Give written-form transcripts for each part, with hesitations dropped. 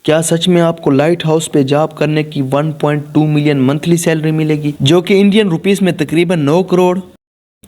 کیا سچ میں آپ کو لائٹ ہاؤس پہ جاب کرنے کی 1.2 ملین منتھلی سیلری ملے گی، جو کہ انڈین روپیز میں تقریباً 9 کروڑ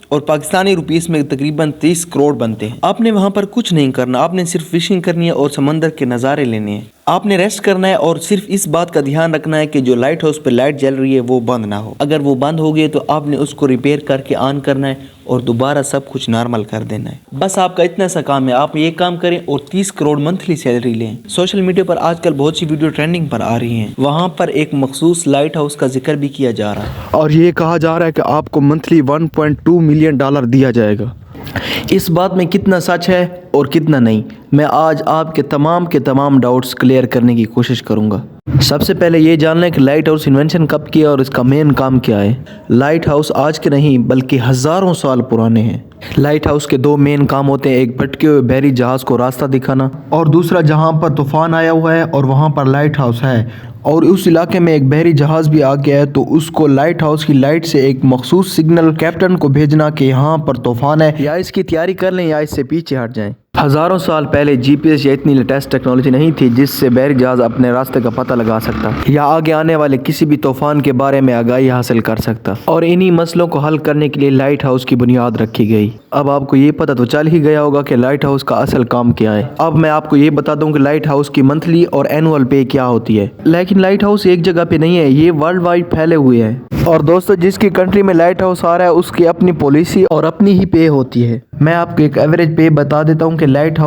اور پاکستانی روپیز میں تقریباً 30 کروڑ بنتے ہیں؟ آپ نے وہاں پر کچھ نہیں کرنا، آپ نے صرف فشنگ کرنی ہے اور سمندر کے نظارے لینے ہیں۔ آپ نے ریسٹ کرنا ہے اور صرف اس بات کا دھیان رکھنا ہے کہ جو لائٹ ہاؤس پہ لائٹ جل رہی ہے وہ بند نہ ہو۔ اگر وہ بند ہو گئی تو آپ نے اس کو ریپیئر کر کے آن کرنا ہے اور دوبارہ سب کچھ نارمل کر دینا ہے۔ بس آپ کا اتنا سا کام ہے، آپ یہ کام کریں اور 30 کروڑ منتھلی سیلری لیں۔ سوشل میڈیا پر آج کل بہت سی ویڈیو ٹرینڈنگ پر آ رہی ہیں، وہاں پر ایک مخصوص لائٹ ہاؤس کا ذکر بھی کیا جا رہا ہے اور یہ کہا جا رہا ہے کہ آپ کو منتھلی 1.2 ملین ڈالر دیا جائے گا۔ اس بات میں کتنا سچ ہے اور کتنا نہیں، میں آج آپ کے تمام ڈاؤٹس کلیئر کرنے کی کوشش کروں گا۔ سب سے پہلے یہ جاننا ہے کہ لائٹ ہاؤس انوینشن کب کیا اور اس کا مین کام کیا ہے۔ لائٹ ہاؤس آج کے نہیں بلکہ ہزاروں سال پرانے ہیں۔ لائٹ ہاؤس کے 2 مین کام ہوتے ہیں، ایک بھٹکے ہوئے بحری جہاز کو راستہ دکھانا، اور دوسرا جہاں پر طوفان آیا ہوا ہے اور وہاں پر لائٹ ہاؤس ہے اور اس علاقے میں ایک بحری جہاز بھی آ گیا ہے، تو اس کو لائٹ ہاؤس کی لائٹ سے ایک مخصوص سگنل کیپٹن کو بھیجنا کہ یہاں پر طوفان ہے، یا اس کی تیاری کر لیں یا اس سے پیچھے ہٹ جائیں۔ ہزاروں سال پہلے جی پی ایس یا اتنی لیٹسٹ ٹیکنالوجی نہیں تھی جس سے بحری جہاز اپنے راستے کا پتہ لگا سکتا یا آگے آنے والے کسی بھی طوفان کے بارے میں آگاہی حاصل کر سکتا، اور انہی مسئلوں کو حل کرنے کے لیے لائٹ ہاؤس کی بنیاد رکھی گئی۔ اب آپ کو یہ پتہ تو چل ہی گیا ہوگا کہ لائٹ ہاؤس کا اصل کام کیا ہے۔ اب میں آپ کو یہ بتا دوں کہ لائٹ ہاؤس کی منتھلی اور اینول پے کیا ہوتی ہے۔ لیکن لائٹ ہاؤس ایک جگہ پہ نہیں ہے، یہ ورلڈ وائڈ پھیلے ہوئے ہیں، اور دوستو جس کی کنٹری میں لائٹ ہاؤس آ رہا ہے اس کی اپنی پالیسی اور اپنی ہی پے ہوتی ہے۔ میں آپ کو ایک ایوریج پے بتا دیتا ہوں کہ لائٹ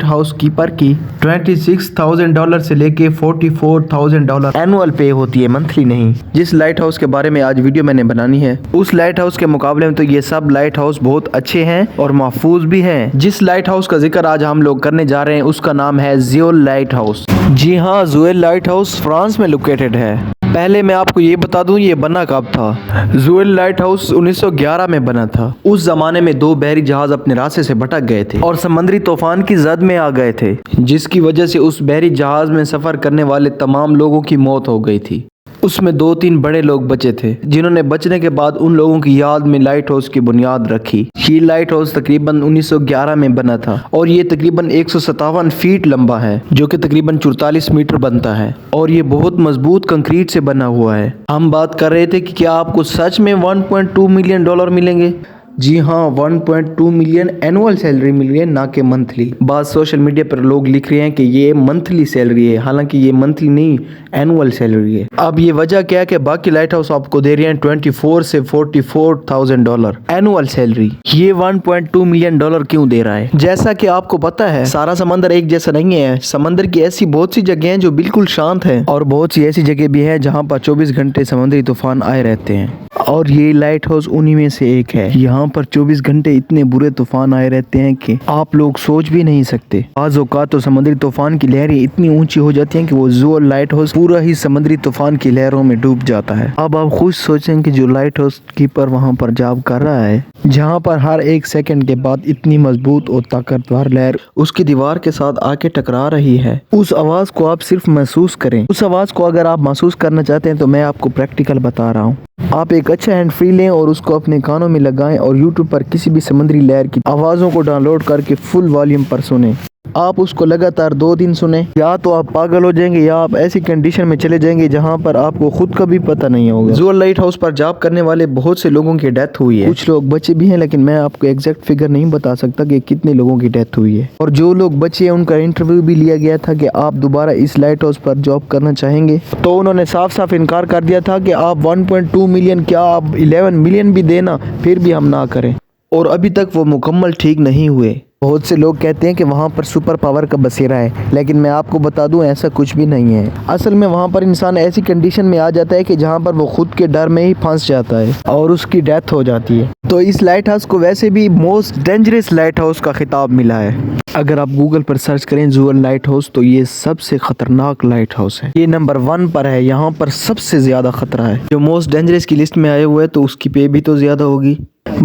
ہاؤس کیپر کی $26,000 سے لے کے $44,000 اینول پے ہوتی ہے، منتھلی نہیں۔ جس لائٹ ہاؤس کے بارے میں آج ویڈیو میں نے بنانی ہے اس لائٹ ہاؤس کے مقابلے میں تو یہ سب لائٹ ہاؤس بہت اچھے ہیں اور محفوظ بھی ہیں۔ جس لائٹ ہاؤس کا ذکر آج ہم لوگ کرنے جا رہے ہیں اس کا نام ہے زیول لائٹ ہاؤس۔ جی ہاں، زیول لائٹ ہاؤس فرانس میں لوکیٹڈ ہے۔ پہلے میں آپ کو یہ بتا دوں یہ بنا کب تھا۔ زیول لائٹ ہاؤس 1911 میں بنا تھا۔ اس زمانے میں 2 بحری جہاز اپنے راستے سے بھٹک گئے تھے اور سمندری طوفان کی زد میں آ گئے تھے، جس کی وجہ سے اس بحری جہاز میں سفر کرنے والے تمام لوگوں کی موت ہو گئی تھی۔ اس میں 2-3 بڑے لوگ بچے تھے جنہوں نے بچنے کے بعد ان لوگوں کی یاد میں لائٹ ہاؤس کی بنیاد رکھی۔ یہ لائٹ ہاؤس تقریباً 1911 میں بنا تھا اور یہ تقریباً 157 فیٹ لمبا ہے، جو کہ تقریباً 44 میٹر بنتا ہے، اور یہ بہت مضبوط کنکریٹ سے بنا ہوا ہے۔ ہم بات کر رہے تھے کہ کیا آپ کو سچ میں 1.2 ملین ڈالر ملیں گے؟ جی ہاں، 1.2 ملین اینول سیلری ملی ہے، نہ کہ منتھلی۔ بعض سوشل میڈیا پر لوگ لکھ رہے ہیں کہ یہ منتھلی سیلری ہے، حالانکہ یہ منتھلی نہیں اینول سیلری ہے۔ اب یہ وجہ کیا ہے کہ باقی لائٹ ہاؤس آپ کو دے رہے ہیں 24 سے $44,000 اینول سیلری، یہ 1.2 ملین ڈالر کیوں دے رہا ہے؟ جیسا کہ آپ کو پتا ہے سارا سمندر ایک جیسا نہیں ہے، سمندر کی ایسی بہت سی جگہیں ہیں جو بالکل شانت ہیں، اور بہت سی ایسی جگہ بھی ہیں جہاں پر 24 گھنٹے سمندری طوفان آئے رہتے ہیں، اور یہ لائٹ ہاؤس انہی میں سے ایک ہے۔ یہاں پر 24 گھنٹے اتنے برے طوفان آئے رہتے ہیں کہ آپ لوگ سوچ بھی نہیں سکتے۔ بعض اوقات تو سمندری طوفان کی لہریں اتنی اونچی ہو جاتی ہیں کہ وہ زیول لائٹ ہاؤس پورا ہی سمندری طوفان کی لہروں میں ڈوب جاتا ہے۔ اب آپ خود سوچیں کہ جو لائٹ ہاؤس کیپر وہاں پر جاب کر رہا ہے، جہاں پر ہر 1 سیکنڈ کے بعد اتنی مضبوط اور طاقتور لہر اس کی دیوار کے ساتھ آ کے ٹکرا رہی ہے، اس آواز کو آپ صرف محسوس کریں۔ اس آواز کو اگر آپ محسوس کرنا چاہتے ہیں تو میں آپ کو پریکٹیکل بتا رہا ہوں۔ آپ ایک اچھا ہینڈ فری لیں اور اس کو اپنے کانوں میں لگائیں اور یوٹیوب پر کسی بھی سمندری لہر کی آوازوں کو ڈاؤن لوڈ کر کے فل والیوم پر سنیں۔ آپ اس کو لگاتار 2 دن سنیں، یا تو آپ پاگل ہو جائیں گے یا آپ ایسی کنڈیشن میں چلے جائیں گے جہاں پر آپ کو خود کا بھی پتہ نہیں ہوگا۔ زیول لائٹ ہاؤس پر جاب کرنے والے بہت سے لوگوں کی ڈیتھ ہوئی ہے، کچھ لوگ بچے بھی ہیں، لیکن میں آپ کو ایگزیکٹ فگر نہیں بتا سکتا کہ کتنے لوگوں کی ڈیتھ ہوئی ہے۔ اور جو لوگ بچے ہیں ان کا انٹرویو بھی لیا گیا تھا کہ آپ دوبارہ اس لائٹ ہاؤس پر جاب کرنا چاہیں گے، تو انہوں نے صاف انکار کر دیا تھا کہ آپ 1.2 ملین کیا آپ 11 ملین بھی دینا پھر بھی ہم نہ کریں، اور ابھی تک وہ مکمل ٹھیک نہیں ہوئے۔ بہت سے لوگ کہتے ہیں کہ وہاں پر سپر پاور کا بسیرا ہے، لیکن میں آپ کو بتا دوں ایسا کچھ بھی نہیں ہے۔ اصل میں وہاں پر انسان ایسی کنڈیشن میں آ جاتا ہے کہ جہاں پر وہ خود کے ڈر میں ہی پھنس جاتا ہے اور اس کی ڈیتھ ہو جاتی ہے۔ تو اس لائٹ ہاؤس کو ویسے بھی موسٹ ڈینجرس لائٹ ہاؤس کا خطاب ملا ہے۔ اگر آپ گوگل پر سرچ کریں زیول لائٹ ہاؤس تو یہ سب سے خطرناک لائٹ ہاؤس ہے، یہ نمبر 1 پر ہے، یہاں پر سب سے زیادہ خطرہ ہے۔ جو موسٹ ڈینجرس کی لسٹ میں آئے ہوئے تو اس کی پے بھی تو زیادہ ہوگی۔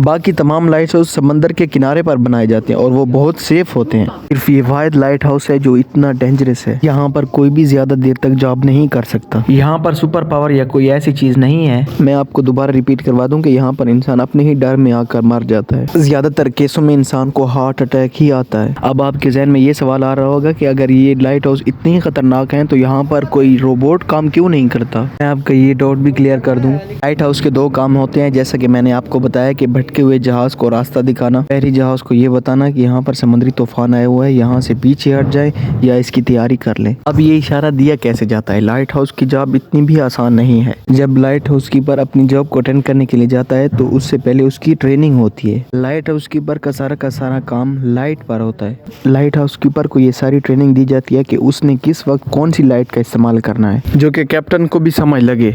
باقی تمام لائٹ ہاؤس سمندر کے کنارے پر بنائے جاتے ہیں اور وہ بہت سیف ہوتے ہیں. صرف یہ واحد لائٹ ہاؤس ہے جو اتنا ڈینجرس ہے. یہاں پر کوئی بھی زیادہ دیر تک جاب نہیں کر سکتا. یہاں پر سپر پاور یا کوئی ایسی چیز نہیں ہے. میں آپ کو دوبارہ ریپیٹ کروا دوں کہ یہاں پر انسان اپنے ہی ڈر میں آ کر مر جاتا ہے. زیادہ تر کیسوں میں انسان کو ہارٹ اٹیک ہی آتا ہے. اب آپ کے ذہن میں یہ سوال آ رہا ہوگا کہ اگر یہ لائٹ ہاؤس اتنی خطرناک ہیں تو یہاں پر کوئی روبوٹ کام کیوں نہیں کرتا. میں آپ کا یہ ڈاؤٹ بھی کلیئر کر دوں. لائٹ ہاؤس کے دو کام ہوتے ہیں جیسا کہ میں نے آپ کو بتایا کہ بھٹکے ہوئے جہاز کو راستہ دکھانا. بحری جہاز کو یہ بتانا کہ یہاں پر سمندری طوفان آیا ہوا ہے, یہاں سے پیچھے ہٹ جائے یا اس کی تیاری کر لیں. اب یہ اشارہ دیا کیسے جاتا ہے. لائٹ ہاؤس کی جاب اتنی بھی آسان نہیں ہے. جب لائٹ ہاؤس کیپر اپنی جاب کو اٹینڈ کرنے کے لیے جاتا ہے تو اس سے پہلے اس کی ٹریننگ ہوتی ہے. لائٹ ہاؤس کیپر کا سارا کام لائٹ پر ہوتا ہے. لائٹ ہاؤس کیپر کو یہ ساری ٹریننگ دی جاتی ہے کہ اس نے کس وقت کون سی لائٹ کا استعمال کرنا ہے, جو کہ کیپٹن کو بھی سمجھ لگے.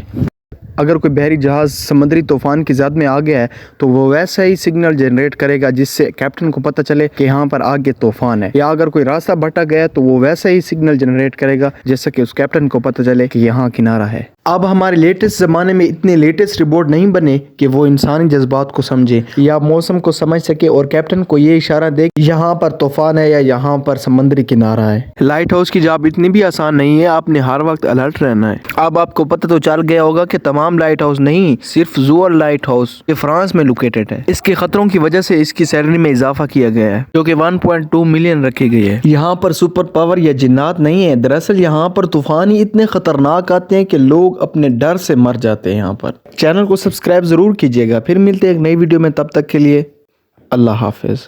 اگر کوئی بحری جہاز سمندری طوفان کی زد میں آ گیا ہے تو وہ ویسا ہی سگنل جنریٹ کرے گا جس سے کیپٹن کو پتہ چلے کہ یہاں پر آگے طوفان ہے. یا اگر کوئی راستہ بھٹک گیا تو وہ ویسا ہی سگنل جنریٹ کرے گا جیسا کہ اس کیپٹن کو پتہ چلے کہ یہاں کنارہ ہے. اب ہمارے لیٹسٹ زمانے میں اتنے لیٹسٹ روبوٹ نہیں بنے کہ وہ انسانی جذبات کو سمجھے یا موسم کو سمجھ سکے اور کیپٹن کو یہ اشارہ دے کہ یہاں پر طوفان ہے یا یہاں پر سمندری کنارہ ہے. لائٹ ہاؤس کی جاب اتنی بھی آسان نہیں ہے. آپ نے ہر وقت الرٹ رہنا ہے. اب آپ کو پتہ تو چل گیا ہوگا کہ تمام لائٹ ہاؤس نہیں, صرف زوئر لائٹ ہاؤس یہ فرانس میں لوکیٹڈ ہے. اس کے خطروں کی وجہ سے اس کی سیلری میں اضافہ کیا گیا ہے جو کہ 1.2 ملین رکھی گئی ہے. یہاں پر سپر پاور یا جنات نہیں ہے. دراصل یہاں پر طوفان ہی اتنے خطرناک آتے ہیں کہ لوگ اپنے ڈر سے مر جاتے ہیں. یہاں پر چینل کو سبسکرائب ضرور کیجیے گا. پھر ملتے ہیں ایک نئی ویڈیو میں. تب تک کے لیے اللہ حافظ.